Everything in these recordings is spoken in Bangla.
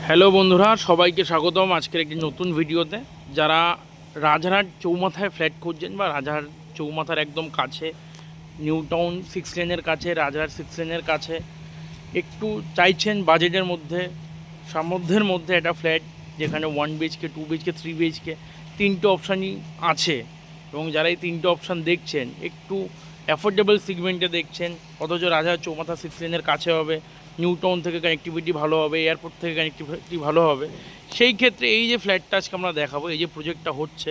হ্যালো বন্ধুরা, সবাইকে স্বাগতম আজকের একটি নতুন ভিডিওতে। যারা রাজারহাট চৌমাথায় ফ্ল্যাট খুঁজছেন বা রাজারহাট চৌমাথার একদম কাছে, নিউ টাউন 6 লেনের কাছে, রাজারহাট 6 লেনের কাছে একটু চাইছেন বাজেটের মধ্যে, সামর্থ্যের মধ্যে একটা ফ্ল্যাট যেখানে 1 BHK, 2 BHK, 3 BHK তিনটে অপশানই আছে, এবং যারা এই তিনটে অপশান দেখছেন একটু অ্যাফোর্ডেবল সেগমেন্টে দেখছেন, অথচ রাজারহাট চৌমাথা 6 লেনের কাছে হবে, নিউ টাউন থেকে কানেক্টিভিটি ভালো হবে, এয়ারপোর্ট থেকে কানেক্টিভিটি ভালো হবে, সেই ক্ষেত্রে এই যে ফ্ল্যাটটা আজকে আমরা দেখাবো, এই যে প্রজেক্টটা হচ্ছে,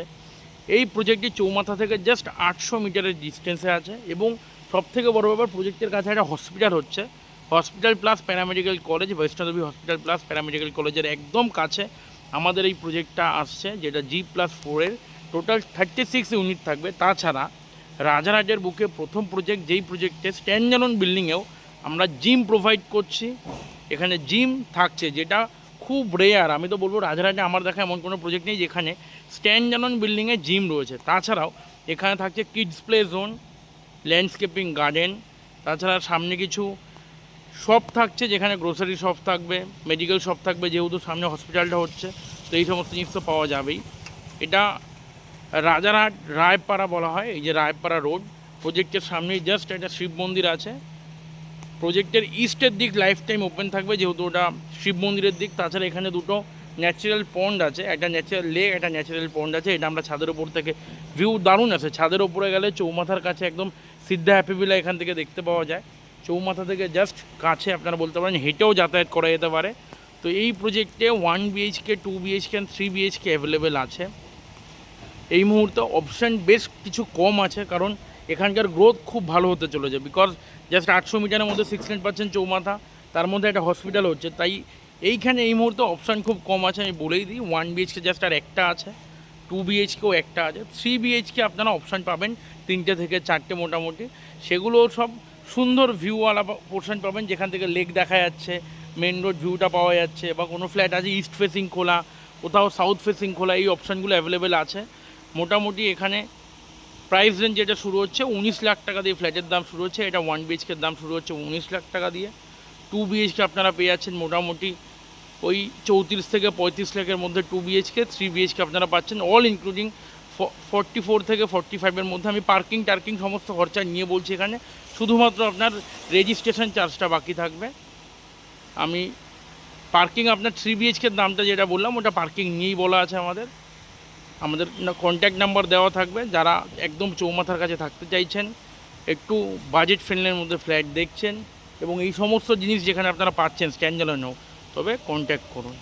এই প্রজেক্টটি চৌমাথা থেকে জাস্ট 800 মিটারের ডিস্টেন্সে আছে। এবং সবথেকে বড় ব্যাপার, প্রজেক্টের কাছে একটা হসপিটাল হচ্ছে, hospital plus paramedical college, Vaishnodevi hospital plus paramedical কলেজের একদম কাছে আমাদের এই প্রজেক্টটা আসছে, যেটা G+4-এর টোটাল 36 ইউনিট থাকবে। তাছাড়া রাজারহাটের বুকে প্রথম প্রজেক্ট, যেই প্রজেক্টে স্ট্যান্ডঅ্যালোন বিল্ডিংয়েও আমরা জিম প্রোভাইড করছি। এখানে জিম থাকছে, যেটা খুব রেয়ার। আমি তো বলবো রাজারহাটে আমার দেখা এমন কোনো প্রজেক্ট নেই যেখানে স্ট্যান্ডঅ্যালোন বিল্ডিংয়ে জিম রয়েছে। তাছাড়াও এখানে থাকছে kids play zone, landscaping garden, তাছাড়া সামনে কিছু শপ থাকছে, যেখানে গ্রোসারি শপ থাকবে, মেডিকেল শপ থাকবে, যেহেতু সামনে হসপিটালটা হচ্ছে, তো এই সমস্ত জিনিস তো পাওয়া যাবেই। এটা রাজারহাট রায়পাড়া বলা হয়, এই যে রায়পাড়া রোড, প্রজেক্টের সামনেই জাস্ট একটা শিব মন্দির আছে। প্রজেক্টের ইস্টের দিক লাইফ টাইম ওপেন থাকবে, যেহেতু ওটা শিব মন্দিরের দিক। তাছাড়া এখানে দুটো ন্যাচারাল পন্ড আছে, একটা ন্যাচারাল লেক, একটা ন্যাচারাল পন্ড আছে। এটা আমরা ছাদের ওপর থেকে ভিউ দারুণ আছে। ছাদের ওপরে গেলে চৌমাথার কাছে একদম সিদ্ধা হ্যাপি ভিলা এখান থেকে দেখতে পাওয়া যায়। চৌমাথা থেকে জাস্ট কাছে, আপনারা বলতে পারেন হেঁটেও যাতায়াত করা যেতে পারে। তো এই প্রজেক্টে 1 BHK, 2 BHK, 3 BHK অ্যাভেলেবেল আছে। এই মুহূর্তে অপশান বেশ কিছু কম আছে, কারণ এখানকার গ্রোথ খুব ভালো হতে চলেছে। বিকজ জাস্ট 800 মিটারের মধ্যে 6 লেন পাচ্ছেন চৌমাথা, তার মধ্যে একটা হসপিটাল হচ্ছে, তাই এইখানে এই মুহূর্তে অপশান খুব কম আছে। আমি বলেই দিই, 1 BHK জাস্ট আর একটা আছে, 2 BHKও একটা আছে, 3 BHK আপনারা অপশান পাবেন 3টে থেকে 4টে মোটামুটি। সেগুলো সব সুন্দর ভিউওয়ালা পোর্শন পাবেন, যেখান থেকে লেক দেখা যাচ্ছে, মেন রোড ভিউটা পাওয়া যাচ্ছে, বা কোনো ফ্ল্যাট আছে ইস্ট ফেসিং খোলা, কোথাও সাউথ ফেসিং খোলা, এই অপশানগুলো অ্যাভেলেবেল আছে। মোটামুটি এখানে প্রাইস রেঞ্জ যেটা শুরু হচ্ছে 19 লাখ টাকা দিয়ে ফ্ল্যাটের দাম শুরু হচ্ছে। এটা 1 BHKর দাম শুরু হচ্ছে 19 লাখ টাকা দিয়ে। 2 BHK আপনারা পেয়ে যাচ্ছেন মোটামুটি ওই 34 থেকে 35 লাখের মধ্যে 2 BHK। 3 BHK আপনারা পাচ্ছেন অল ইনক্লুডিং 44 থেকে 45-এর মধ্যে। আমি টার্কিং সমস্ত খরচা নিয়ে বলছি এখানে, শুধুমাত্র আপনার রেজিস্ট্রেশন চার্জটা বাকি থাকবে। আমি পার্কিং আপনার 3 BHKর দামটা যেটা বললাম, ওটা পার্কিং নিয়েই বলা আছে। আমাদের কন্ট্যাক্ট নাম্বার দেওয়া থাকবে। যারা একদম চৌমাথার কাছে থাকতে চাইছেন, একটু বাজেট ফ্রেন্ডলির মধ্যে ফ্ল্যাট দেখছেন, এবং এই সমস্ত জিনিস যেখানে আপনারা পাচ্ছেন স্ট্যান্ডঅ্যালোনেও, তবে কন্ট্যাক্ট করুন।